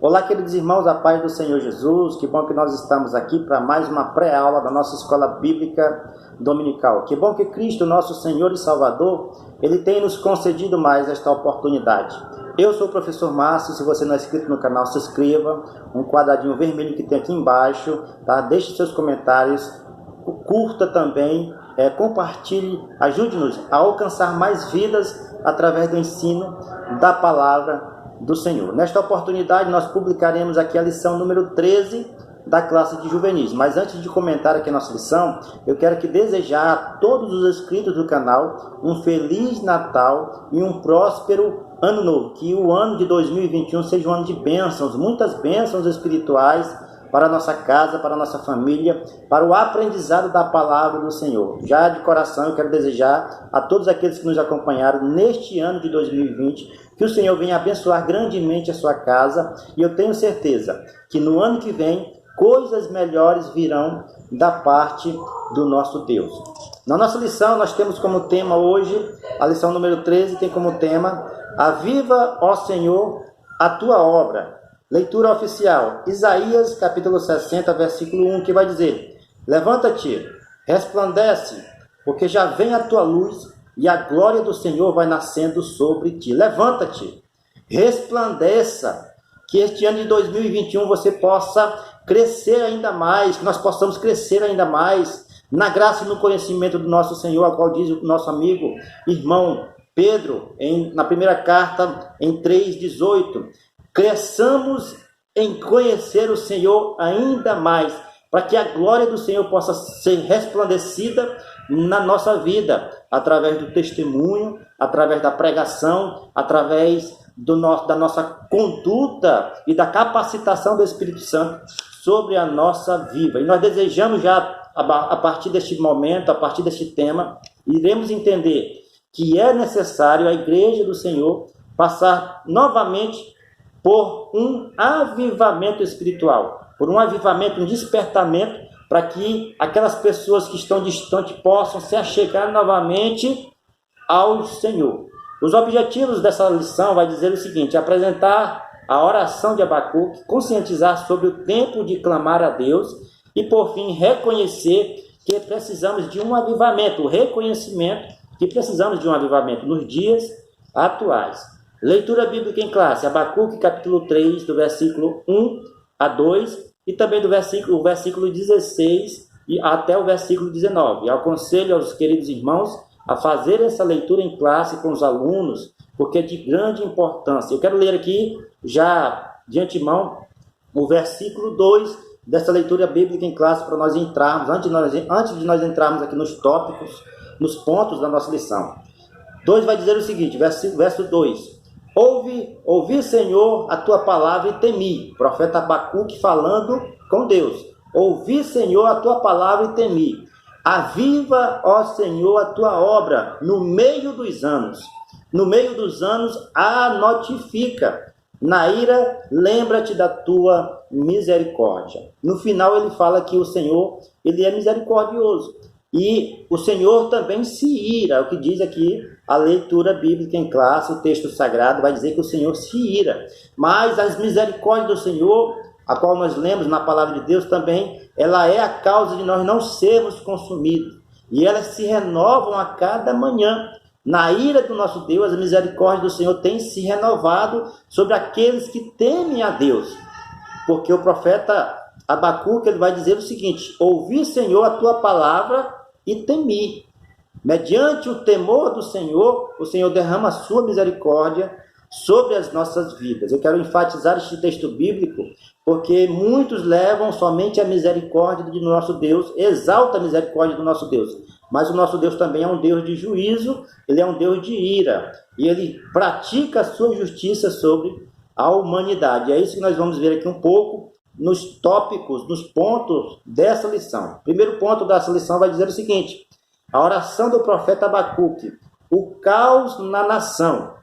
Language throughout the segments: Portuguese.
Olá, queridos irmãos, a paz do Senhor Jesus. Que bom que nós estamos aqui para mais uma pré-aula da nossa Escola Bíblica Dominical. Que bom que Cristo, nosso Senhor e Salvador, Ele tem nos concedido mais esta oportunidade. Eu sou o professor Márcio. Se você não é inscrito no canal, se inscreva. Um quadradinho vermelho que tem aqui embaixo, tá? Deixe seus comentários, curta também, compartilhe, ajude-nos a alcançar mais vidas através do ensino da palavra do Senhor. Nesta oportunidade nós publicaremos aqui a lição número 13 da classe de juvenis. Mas antes de comentar aqui a nossa lição, eu quero aqui desejar a todos os inscritos do canal um Feliz Natal e um próspero Ano Novo. Que o ano de 2021 seja um ano de bênçãos, muitas bênçãos espirituais para a nossa casa, para a nossa família, para o aprendizado da palavra do Senhor. Já de coração eu quero desejar a todos aqueles que nos acompanharam neste ano de 2020, que o Senhor venha abençoar grandemente a sua casa, e eu tenho certeza que no ano que vem, coisas melhores virão da parte do nosso Deus. Na nossa lição, nós temos como tema hoje, a lição número 13 tem como tema: Aviva, ó Senhor, a tua obra. Leitura oficial, Isaías capítulo 60, versículo 1, que vai dizer: Levanta-te, resplandece, porque já vem a tua luz, e a glória do Senhor vai nascendo sobre ti. Levanta-te, resplandeça, que este ano de 2021 você possa crescer ainda mais, que nós possamos crescer ainda mais na graça e no conhecimento do nosso Senhor, a qual diz o nosso amigo, irmão Pedro, na primeira carta, em 3,18. Cresçamos em conhecer o Senhor ainda mais, para que a glória do Senhor possa ser resplandecida na nossa vida, através do testemunho, através da pregação, através da nossa conduta e da capacitação do Espírito Santo sobre a nossa vida. E nós desejamos já, a partir deste momento, a partir deste tema, iremos entender que é necessário a Igreja do Senhor passar novamente por um avivamento espiritual, por um avivamento, um despertamento, para que aquelas pessoas que estão distantes possam se achegar novamente ao Senhor. Os objetivos dessa lição vai dizer o seguinte: apresentar a oração de Abacuque, conscientizar sobre o tempo de clamar a Deus e, por fim, reconhecer que precisamos de um avivamento, o reconhecimento que precisamos de um avivamento nos dias atuais. Leitura bíblica em classe, Abacuque capítulo 3, do versículo 1 a 2, e também do versículo 16 e até o versículo 19. Eu aconselho aos queridos irmãos a fazer essa leitura em classe com os alunos, porque é de grande importância. Eu quero ler aqui, já de antemão, o versículo 2 dessa leitura bíblica em classe, para nós entrarmos, antes de nós entrarmos aqui nos tópicos, nos pontos da nossa lição. 2 vai dizer o seguinte, verso 2. Ouvi, Senhor, a tua palavra e temi. Profeta Abacuque falando com Deus. Ouvi, Senhor, a tua palavra e temi. Aviva, ó Senhor, a tua obra no meio dos anos. No meio dos anos, a notifica. Na ira, lembra-te da tua misericórdia. No final, ele fala que o Senhor, ele é misericordioso. E o Senhor também se ira, o que diz aqui a leitura bíblica em classe, o texto sagrado vai dizer que o Senhor se ira. Mas as misericórdias do Senhor, a qual nós lemos na palavra de Deus também, ela é a causa de nós não sermos consumidos. E elas se renovam a cada manhã. Na ira do nosso Deus, a misericórdia do Senhor tem se renovado sobre aqueles que temem a Deus. Porque o profeta Abacuque, ele vai dizer o seguinte: ouvi, Senhor, a tua palavra e temi. Mediante o temor do Senhor, o Senhor derrama a sua misericórdia sobre as nossas vidas. Eu quero enfatizar este texto bíblico, porque muitos levam somente a misericórdia do nosso Deus, exalta a misericórdia do nosso Deus. Mas o nosso Deus também é um Deus de juízo, ele é um Deus de ira, e ele pratica a sua justiça sobre a humanidade. É isso que nós vamos ver aqui um pouco nos tópicos, nos pontos dessa lição. O primeiro ponto dessa lição vai dizer o seguinte: a oração do profeta Abacuque, o caos na nação.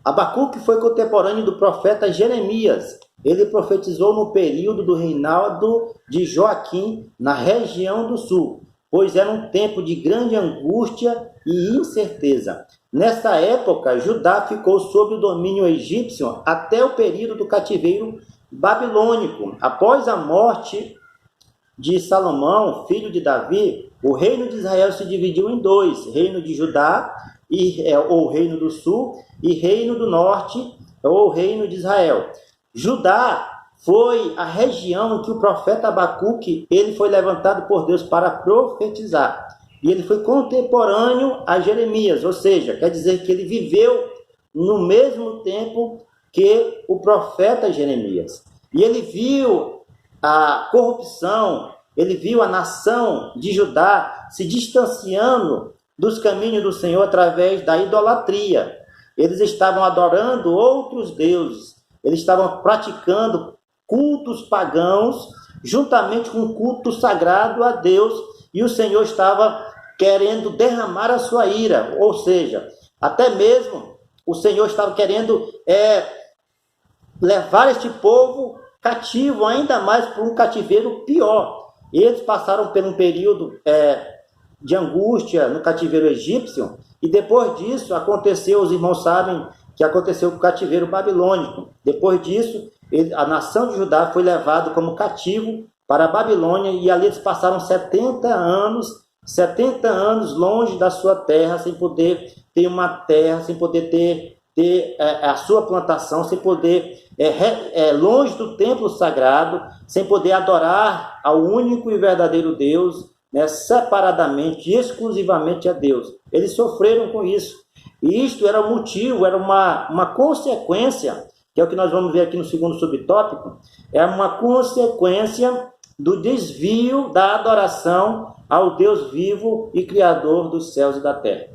Abacuque foi contemporâneo do profeta Jeremias. Ele profetizou no período do reinado de Joaquim, na região do sul, pois era um tempo de grande angústia e incerteza. Nessa época, Judá ficou sob o domínio egípcio até o período do cativeiro babilônico. Após a morte de Salomão, filho de Davi, o reino de Israel se dividiu em dois: reino de Judá, ou reino do sul, e reino do norte, ou reino de Israel. Judá foi a região em que o profeta Abacuque ele foi levantado por Deus para profetizar. E ele foi contemporâneo a Jeremias, ou seja, quer dizer que ele viveu no mesmo tempo que o profeta Jeremias. E ele viu a corrupção, ele viu a nação de Judá se distanciando dos caminhos do Senhor através da idolatria. Eles estavam adorando outros deuses, eles estavam praticando cultos pagãos, juntamente com o culto sagrado a Deus, e o Senhor estava querendo derramar a sua ira, ou seja, até mesmo o Senhor estava querendo levar este povo cativo, ainda mais para um cativeiro pior. Eles passaram por um período de angústia no cativeiro egípcio, e depois disso aconteceu, os irmãos sabem que aconteceu com o cativeiro babilônico. Depois disso, a nação de Judá foi levada como cativo para a Babilônia, e ali eles passaram 70 anos longe da sua terra, sem poder ter uma terra, sem poder ter a sua plantação, sem poder, longe do templo sagrado, sem poder adorar ao único e verdadeiro Deus, né, separadamente, exclusivamente a Deus. Eles sofreram com isso. E isto era um motivo, era uma consequência, que é o que nós vamos ver aqui no segundo subtópico, é uma consequência do desvio da adoração ao Deus vivo e Criador dos céus e da terra.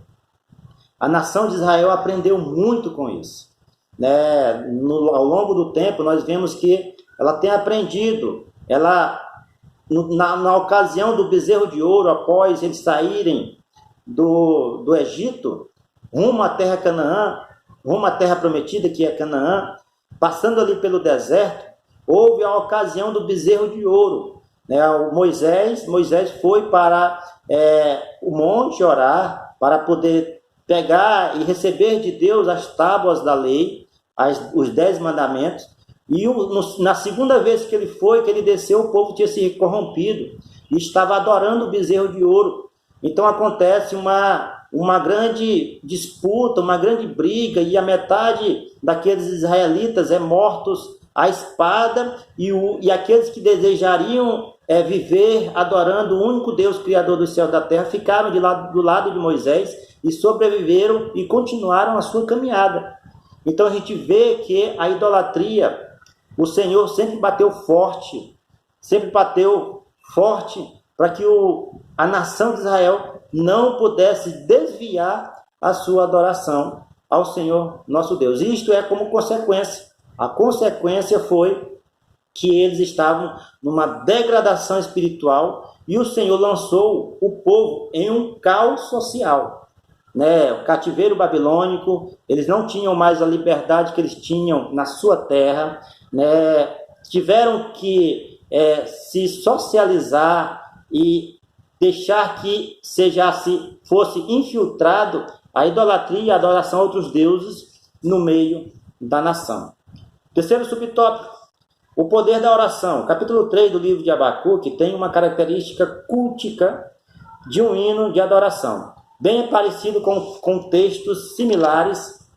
A nação de Israel aprendeu muito com isso. Né? Ao longo do tempo, nós vemos que ela tem aprendido. Na ocasião do bezerro de ouro, após eles saírem do Egito, rumo à terra Canaã, rumo à terra prometida, que é Canaã, passando ali pelo deserto, houve a ocasião do bezerro de ouro. Moisés foi para o monte orar, para poder pegar e receber de Deus as tábuas da lei, os 10 mandamentos. E na segunda vez que ele foi, que ele desceu, o povo tinha se corrompido e estava adorando o bezerro de ouro. Então acontece uma grande disputa, uma grande briga, e a metade daqueles israelitas mortos à espada, e aqueles que desejariam viver adorando o único Deus Criador do céu e da terra ficaram do lado de Moisés e sobreviveram e continuaram a sua caminhada. Então a gente vê que a idolatria, o Senhor sempre bateu forte para que a nação de Israel não pudesse desviar a sua adoração ao Senhor nosso Deus. E isto é como consequência. A consequência foi que eles estavam numa degradação espiritual, e o Senhor lançou o povo em um caos social. O cativeiro babilônico, eles não tinham mais a liberdade que eles tinham na sua terra, tiveram que se socializar e deixar que fosse infiltrado a idolatria e a adoração a outros deuses no meio da nação. Terceiro subtópico: o poder da oração. Capítulo 3 do livro de Abacuque tem uma característica cultica de um hino de adoração, bem parecido com textos similares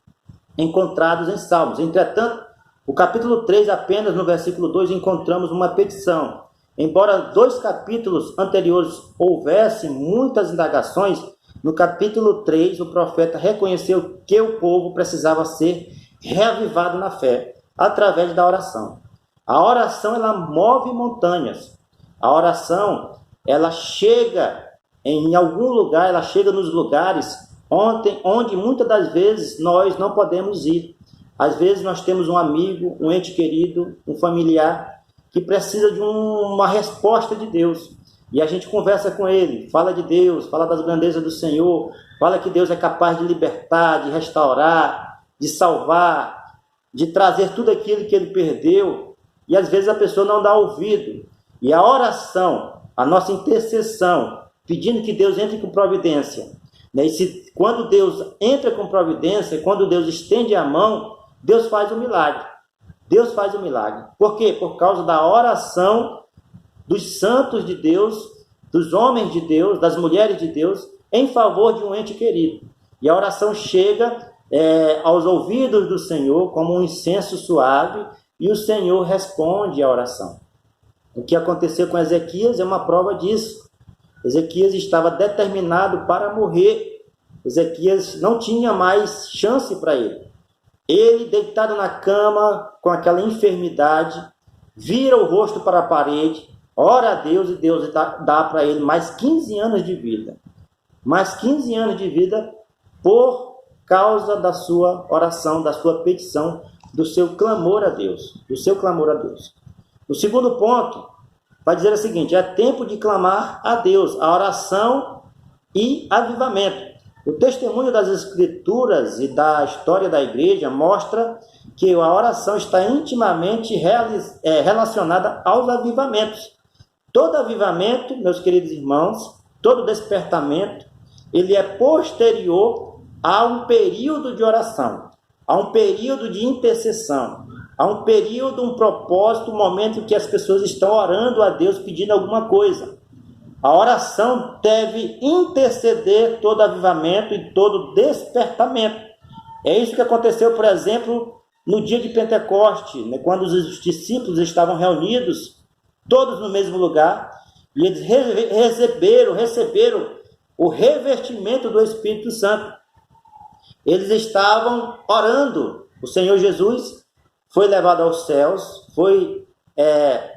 encontrados em Salmos. Entretanto, o capítulo 3, apenas no versículo 2, encontramos uma petição. Embora 2 capítulos anteriores houvessem muitas indagações, no capítulo 3 o profeta reconheceu que o povo precisava ser reavivado na fé através da oração. A oração, ela move montanhas. A oração, ela chega em algum lugar, ela chega nos lugares onde muitas das vezes nós não podemos ir. Às vezes nós temos um amigo, um ente querido, um familiar que precisa de uma resposta de Deus. E a gente conversa com ele, fala de Deus, fala das grandezas do Senhor, fala que Deus é capaz de libertar, de restaurar, de salvar, de trazer tudo aquilo que ele perdeu. E às vezes a pessoa não dá ouvido. E a oração, a nossa intercessão, pedindo que Deus entre com providência, Né? E quando Deus entra com providência, quando Deus estende a mão, Deus faz o milagre. Deus faz o milagre. Por quê? Por causa da oração dos santos de Deus, dos homens de Deus, das mulheres de Deus, em favor de um ente querido. E a oração chega aos ouvidos do Senhor como um incenso suave, e o Senhor responde à oração. O que aconteceu com Ezequias é uma prova disso. Ezequias estava determinado para morrer. Ezequias não tinha mais chance para ele. Ele, deitado na cama, com aquela enfermidade, vira o rosto para a parede, ora a Deus, e Deus dá para ele mais 15 anos de vida. Mais 15 anos de vida por causa da sua oração, da sua petição, do seu clamor a Deus. Do seu clamor a Deus. O segundo ponto vai dizer o seguinte: é tempo de clamar a Deus, a oração e avivamento. O testemunho das Escrituras e da história da igreja mostra que a oração está intimamente relacionada aos avivamentos. Todo avivamento, meus queridos irmãos, todo despertamento, ele é posterior a um período de oração, a um período de intercessão, a um período, um propósito, um momento em que as pessoas estão orando a Deus pedindo alguma coisa. A oração deve interceder todo avivamento e todo despertamento. É isso que aconteceu, por exemplo, no dia de Pentecoste, né, quando os discípulos estavam reunidos, todos no mesmo lugar, e eles receberam o revestimento do Espírito Santo. Eles estavam orando. O Senhor Jesus foi levado aos céus, foi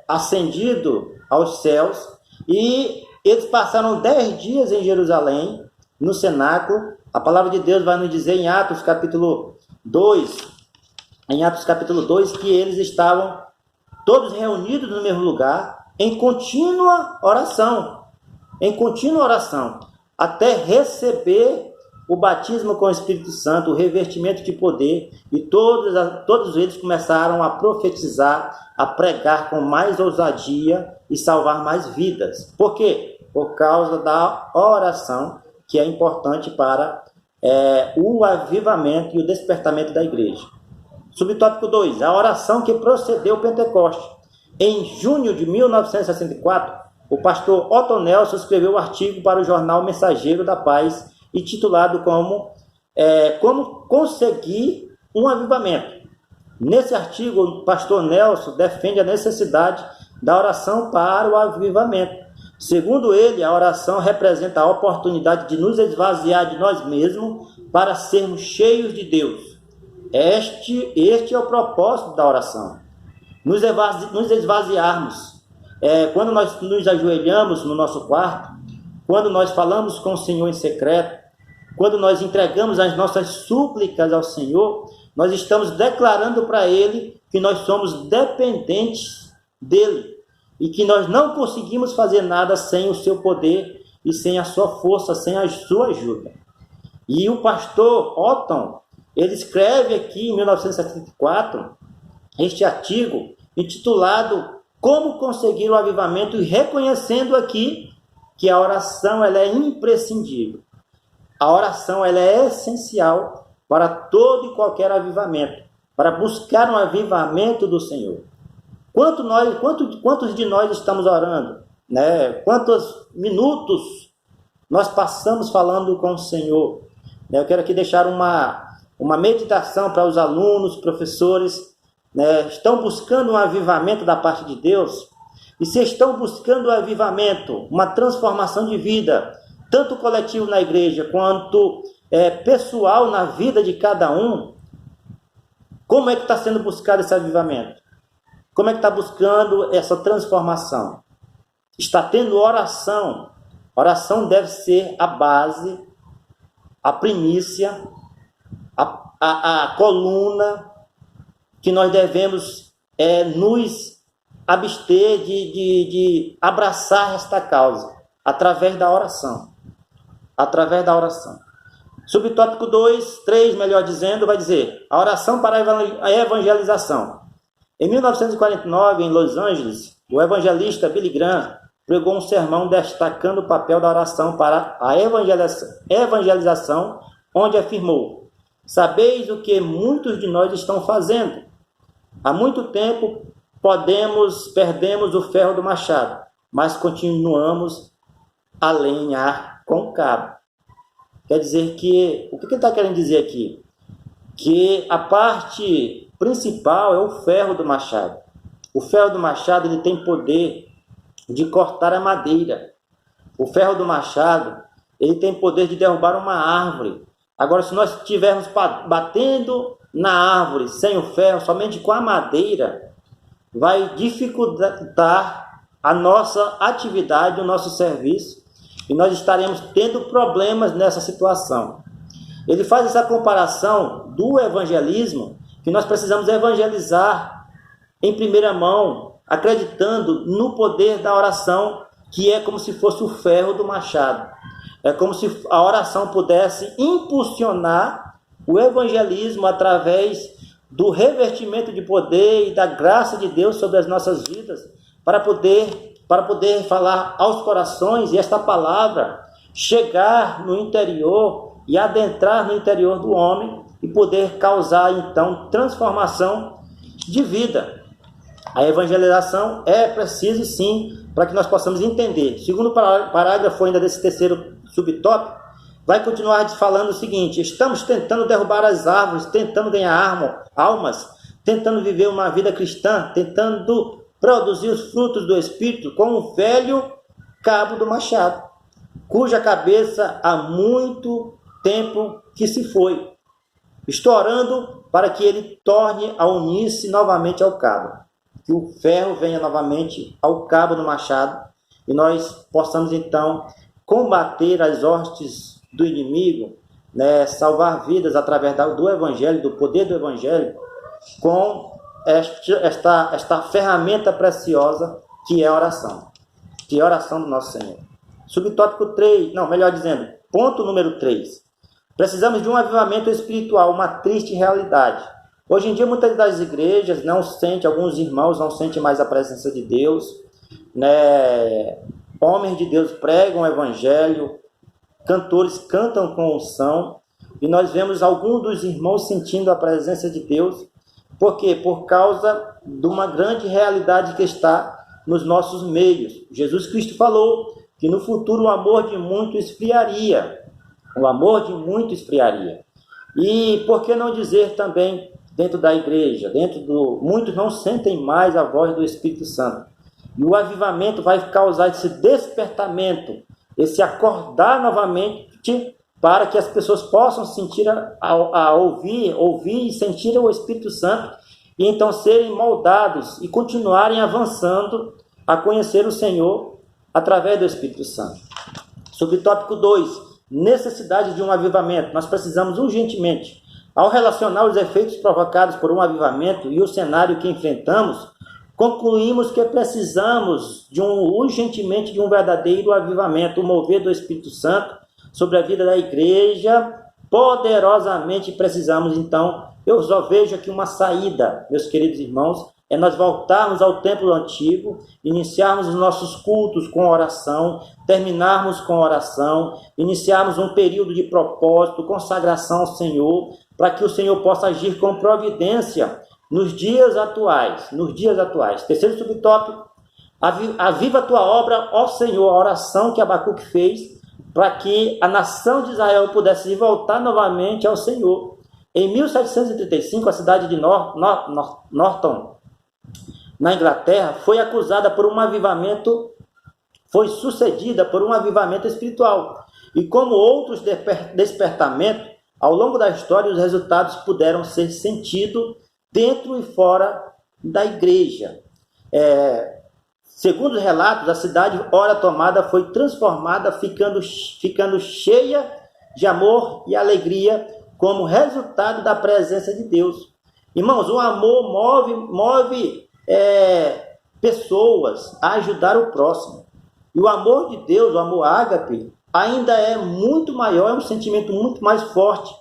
ascendido aos céus, e eles passaram 10 dias em Jerusalém, no cenáculo. A palavra de Deus vai nos dizer em Atos capítulo 2, que eles estavam todos reunidos no mesmo lugar, em contínua oração, até receber o batismo com o Espírito Santo, o revestimento de poder, e todos eles começaram a profetizar, a pregar com mais ousadia e salvar mais vidas. Por quê? Por causa da oração, que é importante para o avivamento e o despertamento da igreja. Subtópico 2, a oração que procedeu ao Pentecoste. Em junho de 1964, o pastor Otto Nelson escreveu um artigo para o jornal Mensageiro da Paz, intitulado como conseguir um avivamento. Nesse artigo, o pastor Nelson defende a necessidade da oração para o avivamento. Segundo ele, a oração representa a oportunidade de nos esvaziar de nós mesmos para sermos cheios de Deus. Este é o propósito da oração. Nos esvaziarmos. Quando nós nos ajoelhamos no nosso quarto, quando nós falamos com o Senhor em secreto, quando nós entregamos as nossas súplicas ao Senhor, nós estamos declarando para Ele que nós somos dependentes dEle e que nós não conseguimos fazer nada sem o seu poder e sem a sua força, sem a sua ajuda. E o pastor Otton, ele escreve aqui em 1974 este artigo intitulado Como Conseguir o Avivamento, e reconhecendo aqui que a oração ela é imprescindível. A oração ela é essencial para todo e qualquer avivamento, para buscar um avivamento do Senhor. Quantos de nós estamos orando? Né? Quantos minutos nós passamos falando com o Senhor? Eu quero aqui deixar uma meditação para os alunos, professores, né? Estão buscando um avivamento da parte de Deus? E se estão buscando um avivamento, uma transformação de vida, tanto coletivo na igreja, quanto pessoal na vida de cada um, como é que está sendo buscado esse avivamento? Como é que está buscando essa transformação? Está tendo oração. Oração deve ser a base, a primícia, a coluna que nós devemos nos abster de abraçar esta causa, através da oração. Através da oração. Subtópico 3, melhor dizendo, vai dizer, a oração para a evangelização. Em 1949, em Los Angeles, o evangelista Billy Graham pregou um sermão destacando o papel da oração para a evangelização, onde afirmou: sabeis o que muitos de nós estão fazendo. Há muito tempo perdemos o ferro do machado, mas continuamos a lenhar com o cabo. Quer dizer que, o que ele está querendo dizer aqui? Que a parte principal é o ferro do machado. O ferro do machado ele tem poder de cortar a madeira. O ferro do machado ele tem poder de derrubar uma árvore. Agora, se nós estivermos batendo na árvore sem o ferro, somente com a madeira, vai dificultar a nossa atividade, o nosso serviço, e nós estaremos tendo problemas nessa situação. Ele faz essa comparação do evangelismo, que nós precisamos evangelizar em primeira mão, acreditando no poder da oração, que é como se fosse o ferro do machado. É como se a oração pudesse impulsionar o evangelismo através do revestimento de poder e da graça de Deus sobre as nossas vidas, para poder falar aos corações e esta palavra chegar no interior e adentrar no interior do homem e poder causar então transformação de vida. A evangelização é preciso sim, para que nós possamos entender. Segundo parágrafo ainda desse terceiro subtópico, vai continuar falando o seguinte: estamos tentando derrubar as árvores, tentando ganhar almas, tentando viver uma vida cristã, tentando produzir os frutos do Espírito com um velho cabo do machado, cuja cabeça há muito tempo que se foi, estourando para que ele torne a unir-se novamente ao cabo. Que o ferro venha novamente ao cabo do machado e nós possamos então combater as hostes do inimigo, né, salvar vidas através do Evangelho, do poder do Evangelho, com esta ferramenta preciosa que é a oração do nosso Senhor. Subtópico 3, ponto número 3. Precisamos de um avivamento espiritual, uma triste realidade. Hoje em dia, muitas das igrejas alguns irmãos não sentem mais a presença de Deus, né? Homens de Deus pregam o Evangelho, cantores cantam com unção, e nós vemos alguns dos irmãos sentindo a presença de Deus. Por quê? Por causa de uma grande realidade que está nos nossos meios. Jesus Cristo falou que no futuro o amor de muitos esfriaria. O amor de muitos esfriaria. E por que não dizer também dentro da igreja, muitos não sentem mais a voz do Espírito Santo. E o avivamento vai causar esse despertamento, esse acordar novamente, para que as pessoas possam sentir, ouvir e sentir o Espírito Santo, e então serem moldados e continuarem avançando a conhecer o Senhor através do Espírito Santo. Subtópico 2, necessidade de um avivamento. Nós precisamos urgentemente. Ao relacionar os efeitos provocados por um avivamento e o cenário que enfrentamos, concluímos que precisamos urgentemente de um verdadeiro avivamento, o mover do Espírito Santo sobre a vida da igreja. Poderosamente precisamos, então, eu só vejo aqui uma saída, meus queridos irmãos, é nós voltarmos ao templo antigo, iniciarmos os nossos cultos com oração, terminarmos com oração, iniciarmos um período de propósito, consagração ao Senhor, para que o Senhor possa agir com providência nos dias atuais. Terceiro subtópico, aviva a tua obra, ó Senhor, a oração que Abacuque fez, para que a nação de Israel pudesse voltar novamente ao Senhor. Em 1735, a cidade de Norton, na Inglaterra, foi sucedida por um avivamento espiritual. E como outros despertamentos, ao longo da história, os resultados puderam ser sentidos dentro e fora da igreja. Segundo os relatos, a cidade, ora tomada, foi transformada, ficando cheia de amor e alegria como resultado da presença de Deus. Irmãos, o amor move pessoas a ajudar o próximo. E o amor de Deus, o amor ágape, ainda é muito maior, é um sentimento muito mais forte,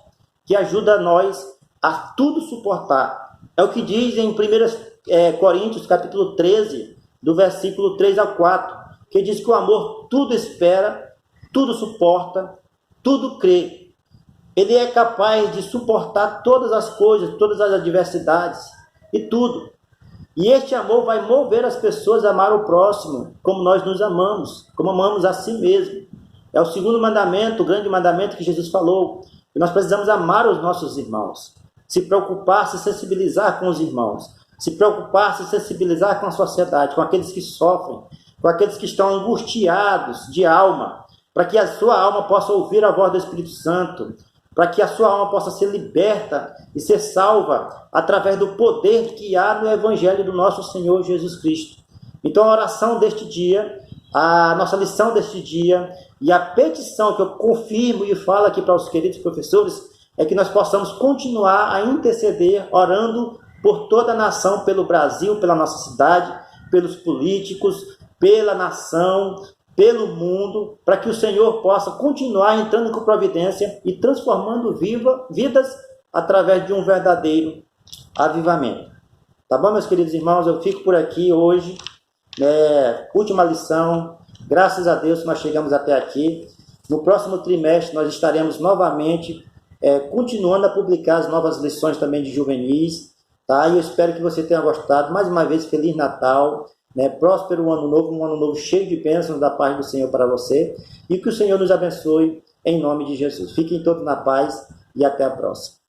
que ajuda nós a tudo suportar. É o que diz em 1 Coríntios, capítulo 13, do versículo 3 ao 4, que diz que o amor tudo espera, tudo suporta, tudo crê. Ele é capaz de suportar todas as coisas, todas as adversidades e tudo. E este amor vai mover as pessoas a amar o próximo, como nós nos amamos, como amamos a si mesmo. É o segundo mandamento, o grande mandamento que Jesus falou. E nós precisamos amar os nossos irmãos, se preocupar, se sensibilizar com os irmãos, se preocupar, se sensibilizar com a sociedade, com aqueles que sofrem, com aqueles que estão angustiados de alma, para que a sua alma possa ouvir a voz do Espírito Santo, para que a sua alma possa ser liberta e ser salva através do poder que há no Evangelho do nosso Senhor Jesus Cristo. Então a oração deste dia, a nossa lição deste dia e a petição que eu confirmo e falo aqui para os queridos professores é que nós possamos continuar a interceder, orando por toda a nação, pelo Brasil, pela nossa cidade, pelos políticos, pela nação, pelo mundo, para que o Senhor possa continuar entrando com providência e transformando vidas através de um verdadeiro avivamento. Tá bom, meus queridos irmãos? Eu fico por aqui hoje. Última lição. Graças a Deus nós chegamos até aqui. No próximo trimestre nós estaremos novamente continuando a publicar as novas lições também de juvenis. Tá? E eu espero que você tenha gostado. Mais uma vez, Feliz Natal. Próspero ano novo, um ano novo cheio de bênçãos da paz do Senhor para você, e que o Senhor nos abençoe em nome de Jesus. Fiquem todos na paz e até a próxima.